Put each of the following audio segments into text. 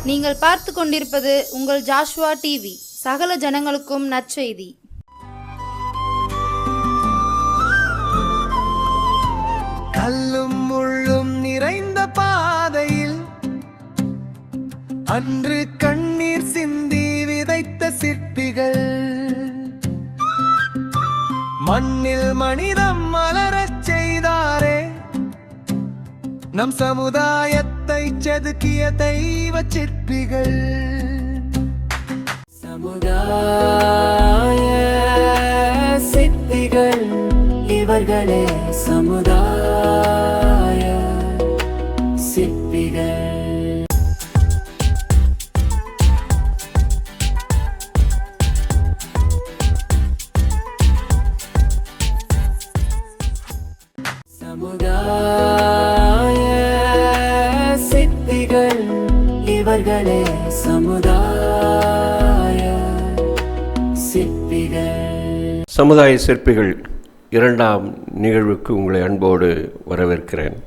நீங்கள் பார்த்து கொண்டிருப்பது உங்கள் ஜாஷுவா டிவி. சகல ஜனங்களுக்கும் நற்செய்தி. கல்லும் முள்ளும் நிறைந்த பாதையில் அன்று கண்ணீர் சிந்தி விதைத்த சிற்பிகள் மண்ணில் மனிதம் மலரச் செய்தாரே. நம் சமுதாயத்தை செதுக்கிய தெய்வ சிற்பிகள். சமுதாய சிற்பிகள் இவர்களே, சமுதாய சிற்பிகள். சமுதாய சிற்பிகள் இவர்களே, சமுதாய சிற்பிகள். சமுதாய சிற்பிகள் இரண்டாம் நிகழ்வுக்கு உங்களை அன்போடு வரவேற்கிறேன்.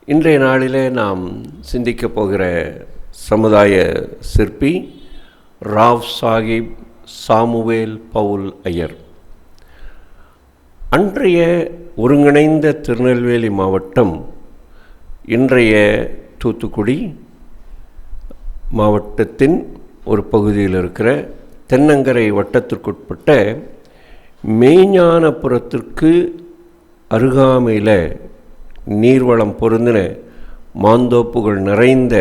இன்றைய நாளிலே நாம் சிந்திக்கப் போகிற சமுதாய சிற்பி ராவ் சாஹிப் சாமுவேல் பவுல் ஐயர். அன்றைய ஒருங்கிணைந்த திருநெல்வேலி மாவட்டம், இன்றைய தூத்துக்குடி மாவட்டத்தின் ஒரு பகுதியில் இருக்கிற தென்னங்கரை வட்டத்திற்குட்பட்ட மெய்ஞானபுரத்திற்கு அருகாமையில் நீர்வளம் பொருந்தின மாந்தோப்புகள் நிறைந்த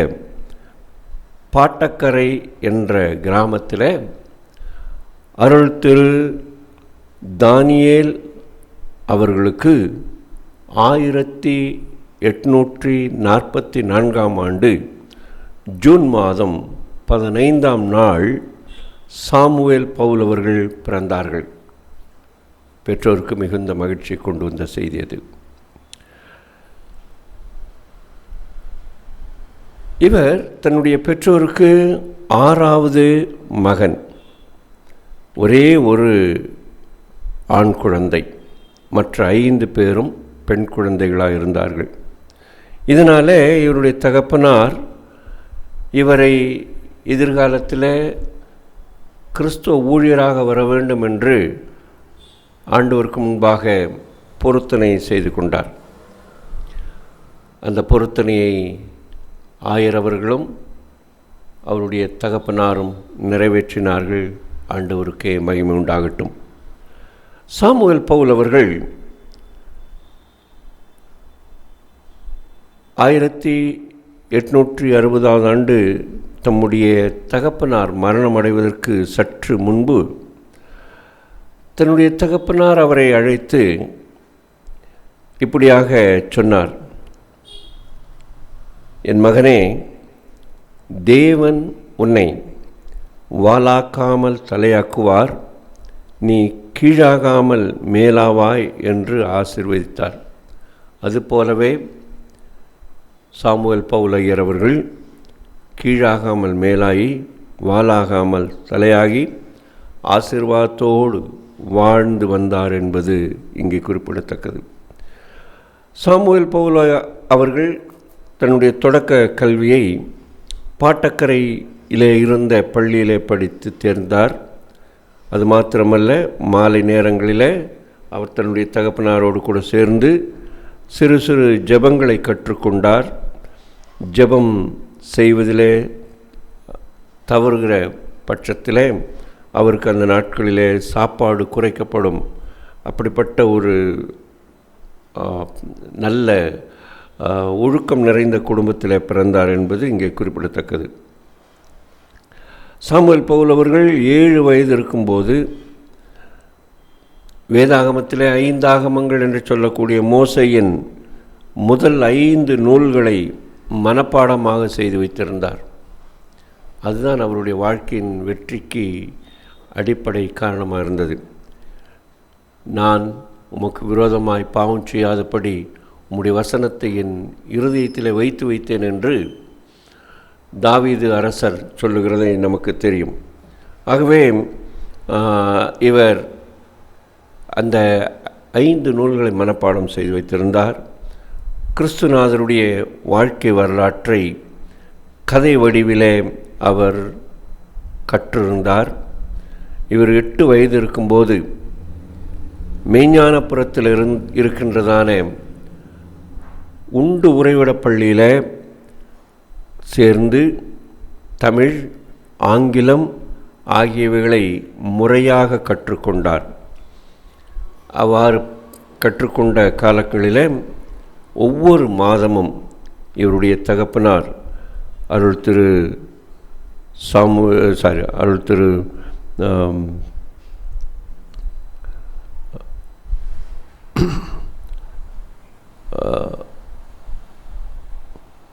பாட்டக்கரை என்ற கிராமத்தில் அருள் திரு தானியேல் அவர்களுக்கு 1844 ஜூன் மாதம் 15 சாமுவேல் பவுல் அவர்கள் பிறந்தார்கள். பெற்றோருக்கு மிகுந்த மகிழ்ச்சி கொண்டு வந்த செய்தி அது. இவர் தன்னுடைய பெற்றோருக்கு 6வது மகன், ஒரே ஒரு ஆண் குழந்தை, மற்ற 5 பேரும் பெண் குழந்தைகளாக இருந்தார்கள். இதனால் இவருடைய தகப்பனார் இவரை எதிர்காலத்தில் கிறிஸ்துவ ஊழியராக வர வேண்டும் என்று ஆண்டவருக்கு முன்பாக பொருத்தனை செய்து கொண்டார். அந்த பொருத்தனையை ஆயர் அவர்களும் அவருடைய தகப்பனாரும் நிறைவேற்றினார்கள். ஆண்டவருக்கே மகிமை உண்டாகட்டும். சாமுவேல் பவுல் அவர்கள் 1860 தம்முடைய தகப்பனார் மரணமடைவதற்கு சற்று முன்பு தன்னுடைய தகப்பனார் அவரை அழைத்து இப்படியாக சொன்னார்: என் மகனே, தேவன் உன்னை வாலாக்காமல் தலையாக்குவார், நீ கீழாகாமல் மேலாவாய் என்று ஆசீர்வதித்தார். அதுபோலவே சாமுவேல் பவுல் ஐயர் அவர்கள் கீழாகாமல் மேலாகி, வாலாகாமல் தலையாகி, ஆசீர்வாதத்தோடு வாழ்ந்து வந்தார் என்பது இங்கே குறிப்பிடத்தக்கது. சாமுவேல் பவுல் அவர்கள் தன்னுடைய தொடக்க கல்வியை பாட்டக்கரையிலே இருந்த பள்ளியிலே படித்து தேர்ந்தார். அது மாத்திரமல்ல, மாலை நேரங்களில் அவர் தன்னுடைய தகப்பனாரோடு கூட சேர்ந்து சிறு சிறு ஜெபங்களை கற்றுக்கொண்டார். ஜெபம் செய்வதிலே தவறுகிற பட்சத்தில் அவருக்கு அந்த நாட்களிலே சாப்பாடு குறைக்கப்படும். அப்படிப்பட்ட ஒரு நல்ல ஒழுக்கம் நிறைந்த குடும்பத்தில் பிறந்தார் என்பது இங்கே குறிப்பிடத்தக்கது. சாமுவேல் பவுல் அவர்கள் 7 வயது இருக்கும்போது வேதாகமத்திலே 5 ஆகமங்கள் என்று சொல்லக்கூடிய மோசேயின் முதல் 5 நூல்களை மனப்பாடமாக செய்து வைத்திருந்தார். அதுதான் அவருடைய வாழ்க்கையின் வெற்றிக்கு அடிப்படை காரணமாக இருந்தது. நான் உமக்கு விரோதமாய் பாவம் செய்யாதபடி உம்முடைய வசனத்தை என் இருதயத்தில் வைத்து வைத்தேன் என்று தாவீது அரசர் சொல்லுகிறதை நமக்கு தெரியும். ஆகவே இவர் அந்த 5 நூல்களை மனப்பாடம் செய்து வைத்திருந்தார். கிறிஸ்துநாதருடைய வாழ்க்கை வரலாற்றை கதை வடிவிலே அவர் கற்றிருந்தார். இவர் 8 வயது இருக்கும்போது மெய்ஞானபுரத்தில் இருக்கின்றதான உண்டு உறைவிடப் பள்ளியில் சேர்ந்து தமிழ், ஆங்கிலம் ஆகியவைகளை முறையாக கற்றுக்கொண்டார். அவ்வாறு கற்றுக்கொண்ட காலங்களில் ஒவ்வொரு மாதமும் இவருடைய தகப்பனார் அருள் திரு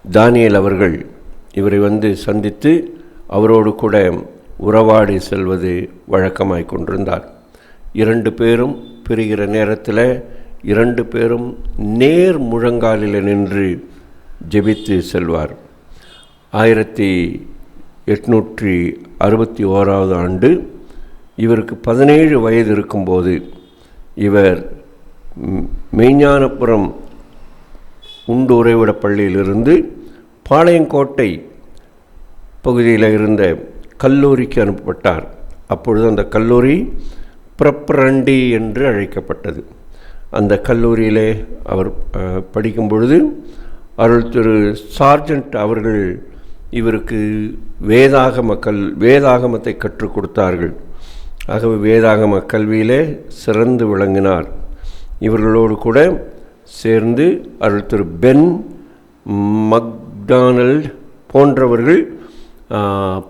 தானியல் அவர்கள் இவரை வந்து சந்தித்து அவரோடு கூட உறவாடி செல்வது வழக்கமாய் கொண்டிருந்தார். 2 பேரும் பிரிகிற நேரத்தில் 2 பேரும் நேர் முழங்காலில் நின்று ஜெபித்து செல்வார். 1861 ஆண்டு இவருக்கு 17 வயது இருக்கும்போது இவர் மெய்ஞானபுரம் உண்டு உறைவிட பள்ளியிலிருந்து பாளையங்கோட்டை பகுதியில் இருந்த கல்லூரிக்கு அனுப்பப்பட்டார். அப்பொழுது அந்த கல்லூரி பிரப்பரண்டி என்று அழைக்கப்பட்டது. அந்த கல்லூரியிலே அவர் படிக்கும் பொழுது அருள் திரு சார்ஜன்ட் அவர்கள் இவருக்கு வேதாகமத்தை கற்றுக் கொடுத்தார்கள். ஆகவே வேதாகம கல்வியிலே சிறந்து விளங்கினார். இவர்களோடு கூட சேர்ந்து அருள் திரு பென் மக்டானல்ட் போன்றவர்கள்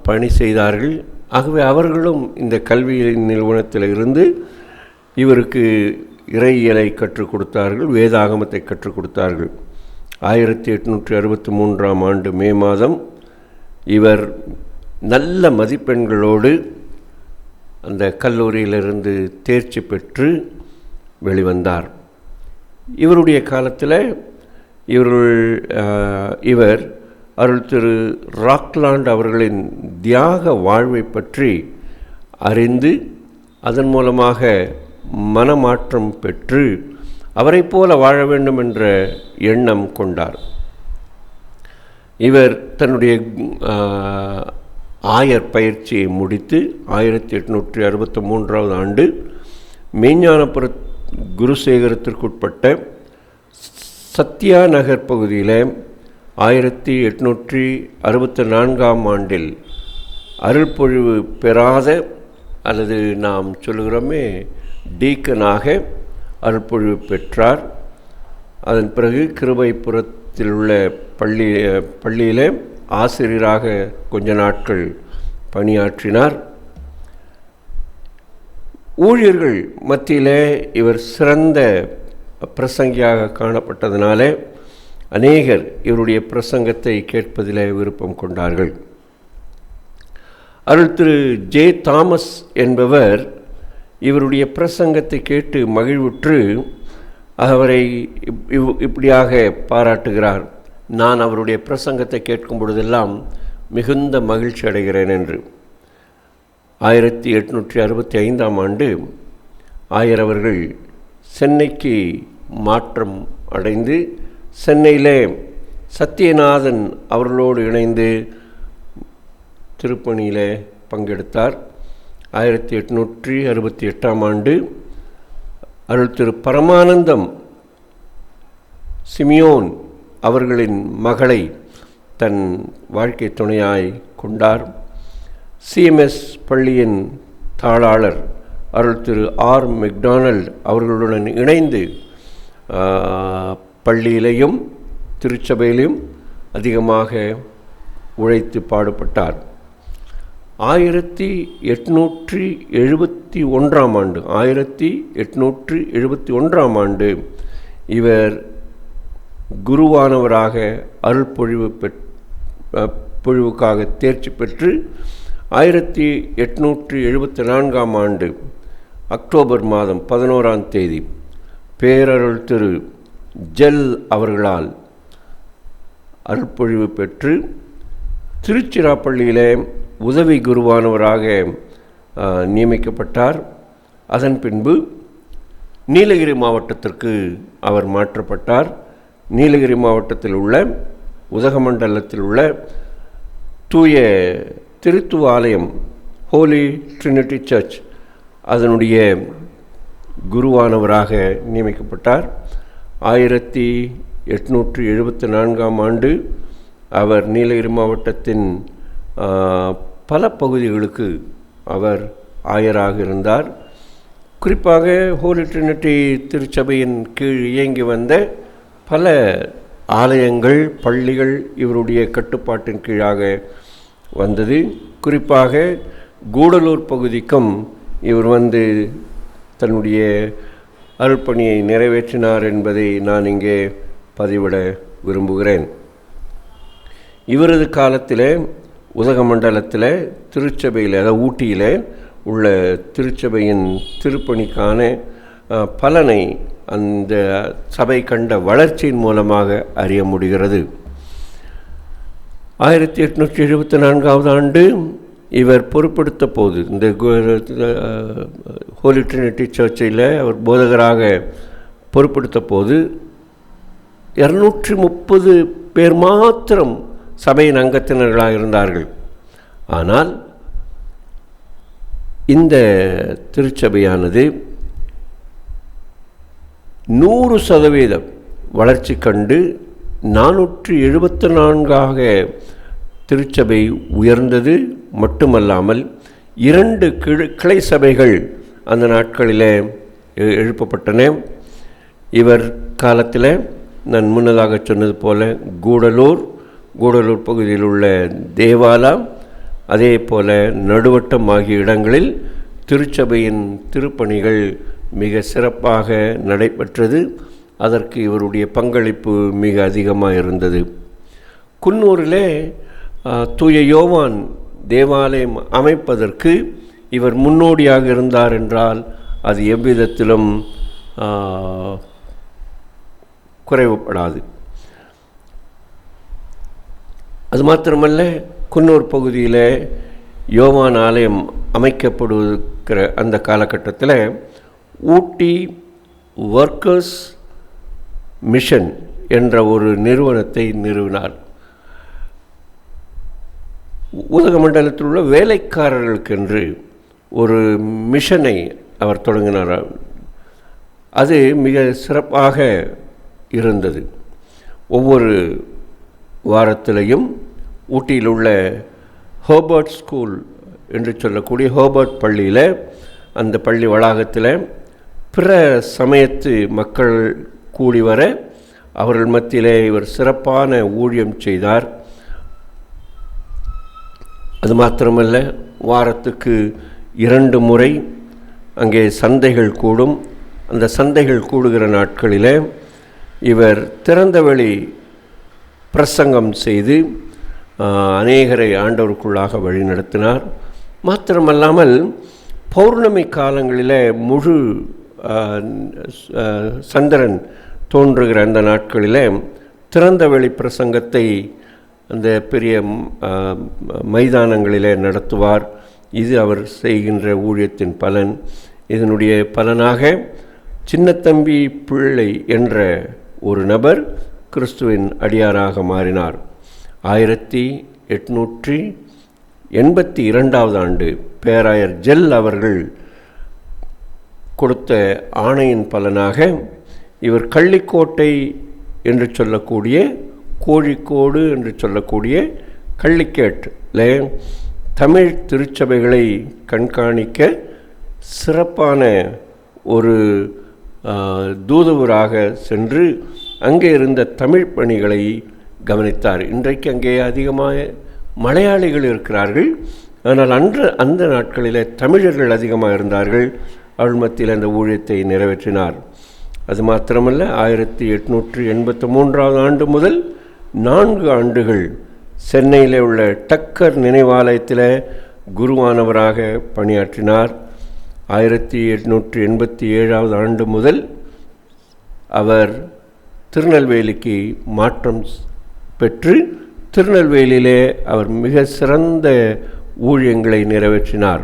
பணி செய்தார்கள். ஆகவே அவர்களும் இந்த கல்வி நிறுவனத்தில் இருந்து இவருக்கு இறையியலை கற்றுக் கொடுத்தார்கள், வேதாகமத்தை கற்றுக் கொடுத்தார்கள். 1863 ஆண்டு மே மாதம் இவர் நல்ல மதிப்பெண்களோடு அந்த கல்லூரியிலிருந்து தேர்ச்சி பெற்று வெளிவந்தார். இவருடைய காலத்தில் இவர் அருள் திரு ராக்லாண்ட் அவர்களின் தியாக வாழ்வை பற்றி அறிந்து அதன் மூலமாக மனமாற்றம் பெற்று அவரை போல வாழ வேண்டும் என்ற எண்ணம் கொண்டார். இவர் தன்னுடைய ஆயர் பயிற்சியை முடித்து 1863 ஆண்டு மெய்ஞானபுர குருசேகரத்திற்குட்பட்ட சத்யா நகர் பகுதியில் 1864 ஆண்டில் அருள்பொழிவு பெறாத அல்லது நாம் சொல்கிறோமே டீக்கனாக அருள்பொழிவு பெற்றார். அதன் பிறகு கிருபைபுரத்தில் உள்ள பள்ளியில் ஆசிரியராக கொஞ்ச நாட்கள் பணியாற்றினார். ஊழியர்கள் மத்தியில் இவர் சிறந்த பிரசங்கியாக காணப்பட்டதினால அநேகர் இவருடைய பிரசங்கத்தை கேட்பதில் விருப்பம் கொண்டார்கள். அருள் திரு ஜே தாமஸ் என்பவர் இவருடைய பிரசங்கத்தை கேட்டு மகிழ்வுற்று அவரை இப்படியாக பாராட்டுகிறார்: நான் அவருடைய பிரசங்கத்தை கேட்கும் பொழுதெல்லாம் மிகுந்த மகிழ்ச்சி அடைகிறேன் என்று. 1865 ஆண்டு ஆயர் அவர்கள் சென்னைக்கு மாற்றம் அடைந்து சென்னையிலே சத்யநாதன் அவர்களோடு இணைந்து திருப்பணியில் பங்கெடுத்தார். 1868 ஆண்டு அருள் திரு பரமானந்தம் சிமியோன் அவர்களின் மகளை தன் வாழ்க்கை துணையாய் கொண்டார். சிஎம்எஸ் பள்ளியின் தாளாளர் அருள் திரு ஆர் மெக்டானல்ட் அவர்களுடன் இணைந்து பள்ளியிலையும் திருச்சபையிலும் அதிகமாக உழைத்து பாடுபட்டார். 1871 ஆண்டு இவர் குருவானவராக பொழிவுக்காக தேர்ச்சி பெற்று 1874 ஆண்டு அக்டோபர் மாதம் 11ஆம் தேதி பேரருள் திரு ஜெல் அவர்களால் அருள்பொழிவு பெற்று திருச்சிராப்பள்ளியிலே உதவி குருவானவராக நியமிக்கப்பட்டார். அதன் பின்பு நீலகிரி மாவட்டத்திற்கு அவர் மாற்றப்பட்டார். நீலகிரி மாவட்டத்தில் உள்ள உதகமண்டலத்தில் உள்ள தூய திருத்துவ ஆலயம் ஹோலி ட்ரினிட்டி சர்ச் அதனுடைய குருவானவராக நியமிக்கப்பட்டார். 1874 அவர் நீலகிரி மாவட்டத்தின் பல பகுதிகளுக்கு அவர் ஆயராக இருந்தார். குறிப்பாக ஹோலி ட்ரினிட்டி திருச்சபையின் கீழ் இயங்கி வந்த பல ஆலயங்கள், பள்ளிகள் இவருடைய கட்டுப்பாட்டின் கீழாக வந்தது. குறிப்பாக கூடலூர் பகுதிக்கும் இவர் தன்னுடைய அருள்பணியை நிறைவேற்றினார் என்பதை நான் இங்கே பதிவிட விரும்புகிறேன். இவரது காலத்தில் உதகமண்டலத்தில் திருச்சபையில், அதாவது ஊட்டியில் உள்ள திருச்சபையின் திருப்பணிக்கான பலனை அந்த சபை கண்ட வளர்ச்சியின் மூலமாக அறிய முடிகிறது. 1874 இவர் பொறுப்படுத்த போது இந்த ஹோலி ட்ரினிட்டி சர்ச்சில் அவர் போதகராக பொறுப்படுத்த போது 230 பேர் மாத்திரம் சபையின் அங்கத்தினர்களாக இருந்தார்கள். ஆனால் இந்த திருச்சபையானது 100% வளர்ச்சி கண்டு 474 திருச்சபை உயர்ந்தது. மட்டுமல்லாமல் 2 கிளை சபைகள் அந்த நாட்களில் எழுப்பப்பட்டன. இவர் காலத்தில் நான் முன்னதாக சொன்னது போல கூடலூர் பகுதியில் உள்ள தேவாலா, அதே போல நடுவட்டம் ஆகிய இடங்களில் திருச்சபையின் திருப்பணிகள் மிக சிறப்பாக நடைபெற்றது. அதற்கு இவருடைய பங்களிப்பு மிக அதிகமாக இருந்தது. குன்னூரிலே தூய யோவான் தேவாலயம் அமைப்பதற்கு இவர் முன்னோடியாக இருந்தார் என்றால் அது எவ்விதத்திலும் குறைவுபடாது. அது மாத்திரமல்ல, குன்னூர் பகுதியில் யோவான் ஆலயம் அமைக்கப்படுகிற அந்த காலகட்டத்தில் ஊட்டி ஒர்க்கர்ஸ் மிஷன் என்ற ஒரு நிறுவனத்தை நிறுவினார். உதகமண்டலத்தில் உள்ள வேலைக்காரர்களுக்கென்று ஒரு மிஷனை அவர் தொடங்கினார். அது மிக சிறப்பாக இருந்தது. ஒவ்வொரு வாரத்திலையும் ஊட்டியில் உள்ள ஹோபர்ட் ஸ்கூல் என்று சொல்லக்கூடிய ஹோபர்ட் பள்ளியில், அந்த பள்ளி வளாகத்தில் பிற சமயத்து மக்கள் கூடி வர அவர்கள் மத்தியிலே இவர் சிறப்பான ஊழியம் செய்தார். அது மாத்திரமல்ல, வாரத்துக்கு 2 முறை அங்கே சந்தைகள் கூடும். அந்த சந்தைகள் கூடுகிற நாட்களில் இவர் திறந்தவெளி பிரசங்கம் செய்து அநேகரை ஆண்டவருக்குள்ளாக வழி நடத்தினார். மாத்திரமல்லாமல் பௌர்ணமி காலங்களில் முழு சந்திரன் தோன்றுகிற அந்த நாட்களில் திறந்தவெளி பிரசங்கத்தை அந்த பெரிய மைதானங்களிலே நடத்துவார். இது அவர் செய்கின்ற ஊழியத்தின் பலன். இதனுடைய பலனாக சின்னத்தம்பி பிள்ளை என்ற ஒரு நபர் கிறிஸ்துவின் அடியாராக மாறினார். 1882 பேராயர் ஜெல் அவர்கள் கொடுத்த ஆணையின் பலனாக இவர் கள்ளிக்கோட்டை என்று சொல்லக்கூடிய, கோழிக்கோடு என்று சொல்லக்கூடிய கள்ளிக்கேட்டில் தமிழ் திருச்சபைகளை கண்காணிக்க சிறப்பான ஒரு தூதுவராக சென்று அங்கே இருந்த தமிழ் பணிகளை கவனித்தார். இன்றைக்கு அங்கே அதிகமாக மலையாளிகள் இருக்கிறார்கள். ஆனால் அந்த நாட்களில் தமிழர்கள் அதிகமாக இருந்தார்கள். அவள் மத்தியில் அந்த ஊழியத்தை நிறைவேற்றினார். அது மாத்திரமல்ல, 1883 முதல் 4 ஆண்டுகள் சென்னையில் உள்ள டக்கர் நினைவாலயத்தில் குருவானவராக பணியாற்றினார். 1887 முதல் அவர் திருநெல்வேலிக்கு மாற்றம் பெற்று திருநெல்வேலியிலே அவர் மிக சிறந்த ஊழியங்களை நிறைவேற்றினார்.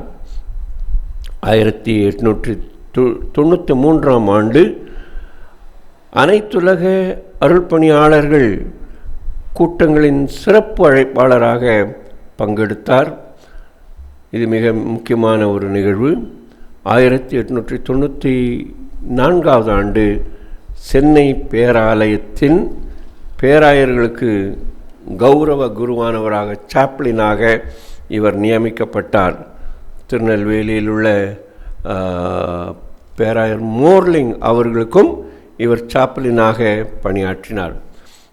1893 அனைத்துலக அருள்பணியாளர்கள் கூட்டங்களின் சிறப்பு அழைப்பாளராக பங்கெடுத்தார். இது மிக முக்கியமான ஒரு நிகழ்வு. 1894 ஆண்டு சென்னை பேராலயத்தின் பேராயர்களுக்கு கௌரவ குருவானவராக, சாப்ளினாக இவர் நியமிக்கப்பட்டார். திருநெல்வேலியில் உள்ள பேராயர் மோர்லிங் அவர்களுக்கும் இவர் சாப்ளினாக பணியாற்றினார்.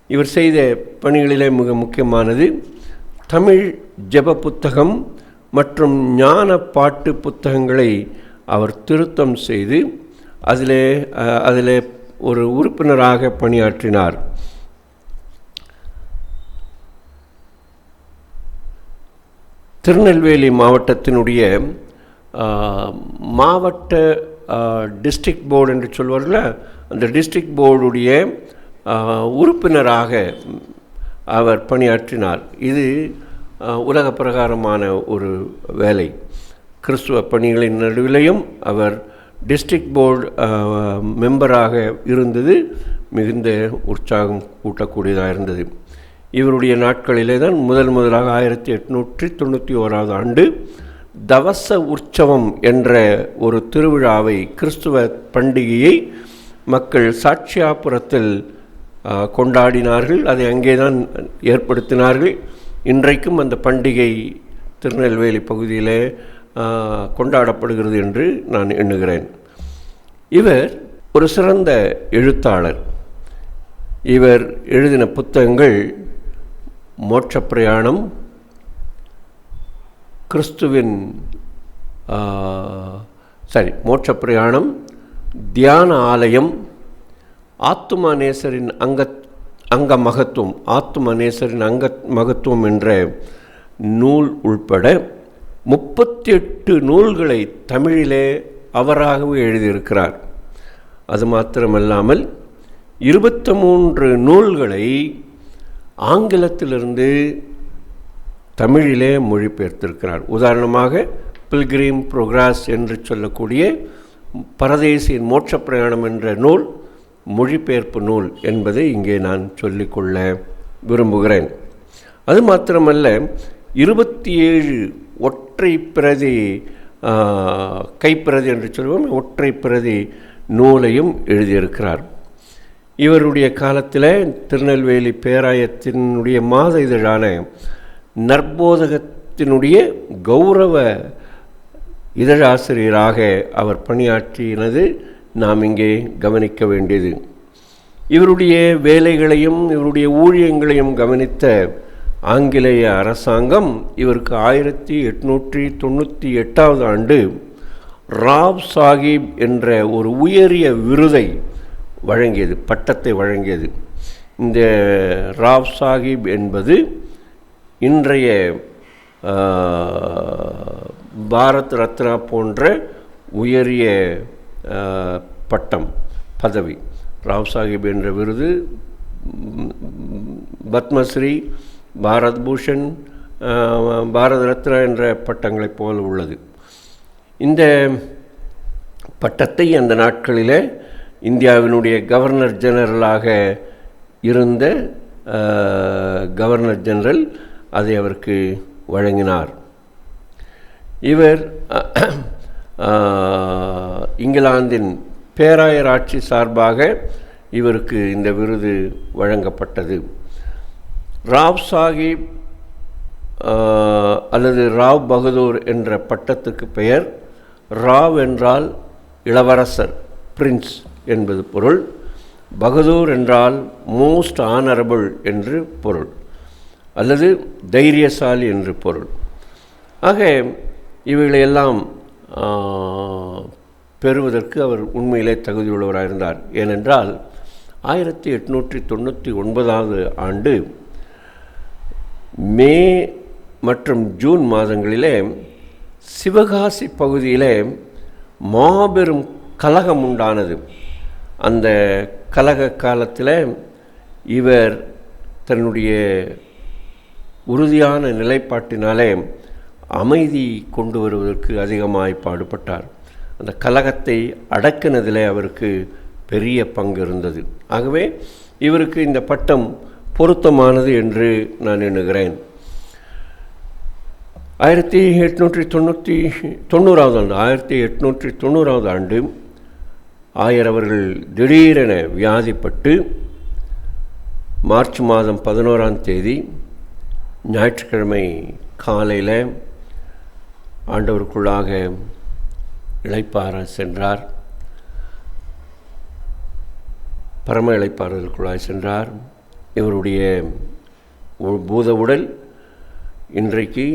இவர் செய்த பணிகளிலே மிக முக்கியமானது தமிழ் ஜெப புத்தகம் மற்றும் ஞான பாட்டு புத்தகங்களை அவர் திருத்தம் செய்து அதிலே ஒரு உறுப்பினராக பணியாற்றினார். திருநெல்வேலி மாவட்டத்தினுடைய மாவட்ட டிஸ்ட்ரிக்ட் போர்டு என்று சொல்வார்கள, அந்த டிஸ்ட்ரிக்ட் போர்டுடைய உறுப்பினராக அவர் பணியாற்றினார். இது உலக பிரகாரமான ஒரு வேலை. கிறிஸ்துவ பணிகளின் நடுவிலையும் அவர் டிஸ்ட்ரிக்ட் போர்டு மெம்பராக இருந்தது மிகுந்த உற்சாகம் கூட்டக்கூடியதாக இருந்தது. இவருடைய நாட்களிலே தான் முதலாக 1891 ஆண்டு தவச உற்சவம் என்ற ஒரு திருவிழாவை, கிறிஸ்துவ பண்டிகையை மக்கள் சாட்சியாபுரத்தில் கொண்டாடினார்கள். அதை அங்கேதான் ஏற்படுத்தினார்கள். இன்றைக்கும் அந்த பண்டிகை திருநெல்வேலி பகுதியிலே கொண்டாடப்படுகிறது என்று நான் எண்ணுகிறேன். இவர் ஒரு சிறந்த எழுத்தாளர். இவர் எழுதின புத்தகங்கள் மோட்ச பிரயாணம், மோட்ச பிரயாணம், தியான ஆலயம், ஆத்தும நேசரின் அங்க மகத்துவம், ஆத்தும நேசரின் அங்க மகத்துவம் என்ற நூல் உள்பட 38 நூல்களை தமிழிலே அவராகவே எழுதியிருக்கிறார். அது மாத்திரமல்லாமல் 23 நூல்களை ஆங்கிலத்திலிருந்து தமிழிலே மொழிபெயர்த்திருக்கிறார். உதாரணமாக பில்கிரிம் ப்ரோக்ரஸ் என்று சொல்லக்கூடிய பரதேசியின் மோட்ச பிரயாணம் என்ற நூல் மொழிபெயர்ப்பு நூல் என்பதை இங்கே நான் சொல்லிக்கொள்ள விரும்புகிறேன். அது மாத்திரமல்ல, 27 ஒற்றை பிரதி, கைப்பிரதி என்று சொல்வோம், ஒற்றை பிரதி நூலையும் எழுதியிருக்கிறார். இவருடைய காலத்தில் திருநெல்வேலி பேராயத்தினுடைய மாத இதழான நற்போதகத்தினுடைய கௌரவ இதழாசிரியராக அவர் பணியாற்றினது நாம் இங்கே கவனிக்க வேண்டியது. இவருடைய வேலைகளையும் இவருடைய ஊழியங்களையும் கவனித்த ஆங்கிலேய அரசாங்கம் இவருக்கு 1898 ஆண்டு ராவ் சாஹிப் என்ற ஒரு உயரிய விருதை வழங்கியது, பட்டத்தை வழங்கியது. இந்த ராவ் சாஹிப் என்பது இன்றைய பாரத் ரத்னா போன்ற உயரிய பட்டம், பதவி. ராவ் சாஹிப் என்ற விருது பத்மஸ்ரீ, பாரத் பூஷன், பாரத ரத்னா என்ற பட்டங்களைப் போல உள்ளது. இந்த பட்டத்தை அந்த நாட்களில் இந்தியாவினுடைய கவர்னர் ஜெனரலாக இருந்த கவர்னர் ஜெனரல் அதை அவருக்கு வழங்கினார். இவர் இங்கிலாந்தின் பேராயர் ஆட்சி சார்பாக இவருக்கு இந்த விருது வழங்கப்பட்டது. ராவ் சாஹிப் அல்லது ராவ் பகதூர் என்ற பட்டத்துக்கு பெயர். ராவ் என்றால் இளவரசர், பிரின்ஸ் என்பது பொருள். பகதூர் என்றால் மோஸ்ட் ஆனரபிள் என்று பொருள், அல்லது தைரியசாலி என்று பொருள். ஆக இவைகளையெல்லாம் பெறுவதற்கு அவர் உண்மையிலே தகுதியுள்ளவராக இருந்தார். ஏனென்றால் 1899 ஆண்டு மே மற்றும் ஜூன் மாதங்களிலே சிவகாசி பகுதியிலே மாபெரும் கலகம் உண்டானது. அந்த கலக காலத்தில் இவர் தன்னுடைய உறுதியான நிலைப்பாட்டினாலே அமைதி கொண்டு வருவதற்கு அதிகமாய் பாடுபட்டார். அந்த கலகத்தை அடக்கினதிலே அவருக்கு பெரிய பங்கு இருந்தது. ஆகவே இவருக்கு இந்த பட்டம் பொருத்தமானது என்று நான் எண்ணுகிறேன். 1890 ஆண்டு ஆயர் அவர்கள் திடீரென வியாதிப்பட்டு மார்ச் மாதம் 11ஆம் தேதி ஞாயிற்றுக்கிழமை காலையில் ஆண்டவருக்குள்ளாக இளைப்பாற சென்றார். பரம இளைப்பாறுதலுக்குள்ளாக சென்றார். இவருடைய பூத உடல் இன்றைக்கு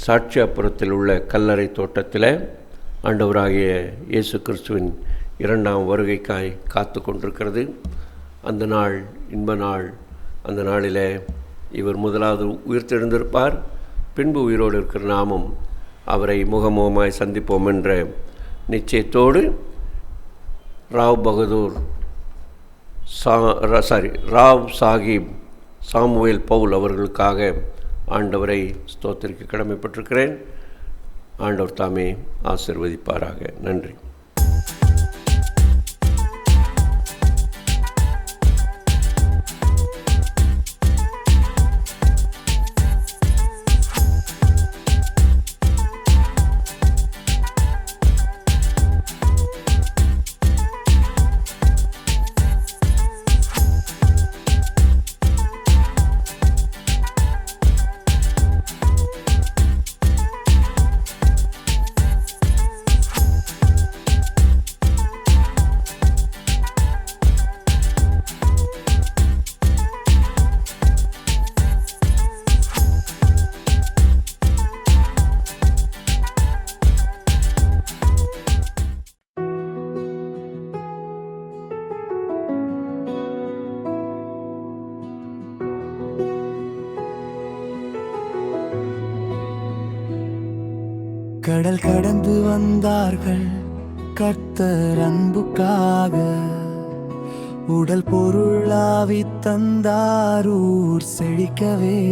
சாட்சியாபுரத்தில் உள்ள கல்லறை தோட்டத்தில் ஆண்டவராகிய இயேசு கிறிஸ்துவின் 2ஆம் வருகைக்காய் காத்து கொண்டிருக்கிறது. அந்த நாள் இன்ப நாள். அந்த நாளில் இவர் முதலாவது உயிர்த்தெழுந்திருப்பார். பின்பு உயிரோடு இருக்கிற நாமும் அவரை முகமுகமாய் சந்திப்போம் என்ற நிச்சயத்தோடு ராவ் சாஹிப் சாமுவேல் பவுல் அவர்களுக்காக ஆண்டவரை ஸ்தோத்திரிக்க கடமைப்பட்டிருக்கிறேன். ஆண்டவர் தாமே ஆசீர்வதிப்பாராக. நன்றி. கடல் கடந்து வந்தார்கள் கர்த்தர் அன்புக்காக, உடல் பொருளாவி தந்தாரூர் செழிக்கவே.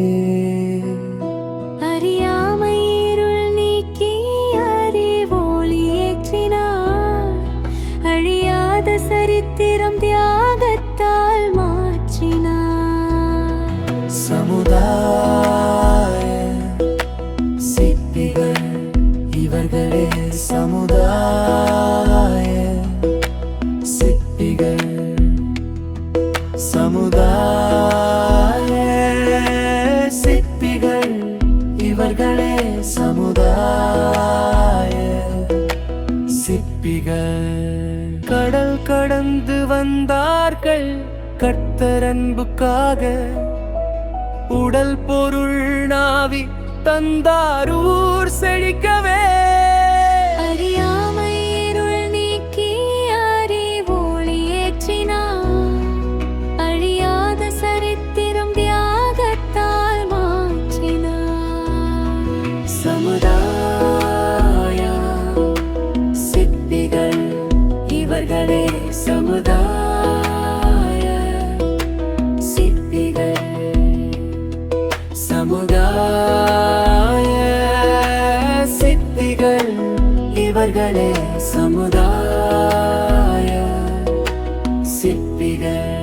அறியாமை இருள் நீக்கி அறிவோலி ஏற்றினார், அழியாத சரித்திரம் தியாகத்தால் மாற்றினார். சமுதாய சிற்பிகள் இவர்களே, சமுதாய சிற்பிகள், சமுதாய சிற்பிகள் இவர்களே, சமுதாய சிற்பிகள். கடல் கடந்து வந்தார்கள் கர்த்தர் அன்புக்காக, உடல் பொருள் நாவி தந்தாரூர் செழிக்கவே. அறியாமை இருள் நீக்கி அறிவோலி ஏற்றினார், அழியாத சரித்திரம் தியாகத்தால் மாற்றினார். சமுதாய சிற்பிகள் இவர்களே, சமுதாய சிற்பிகள், சமுதாய சிற்பிகள் இவர்களே, சமுதாய சிற்பிகள்,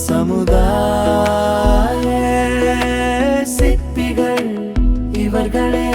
சமுதாய சிற்பிகள் இவர்களே,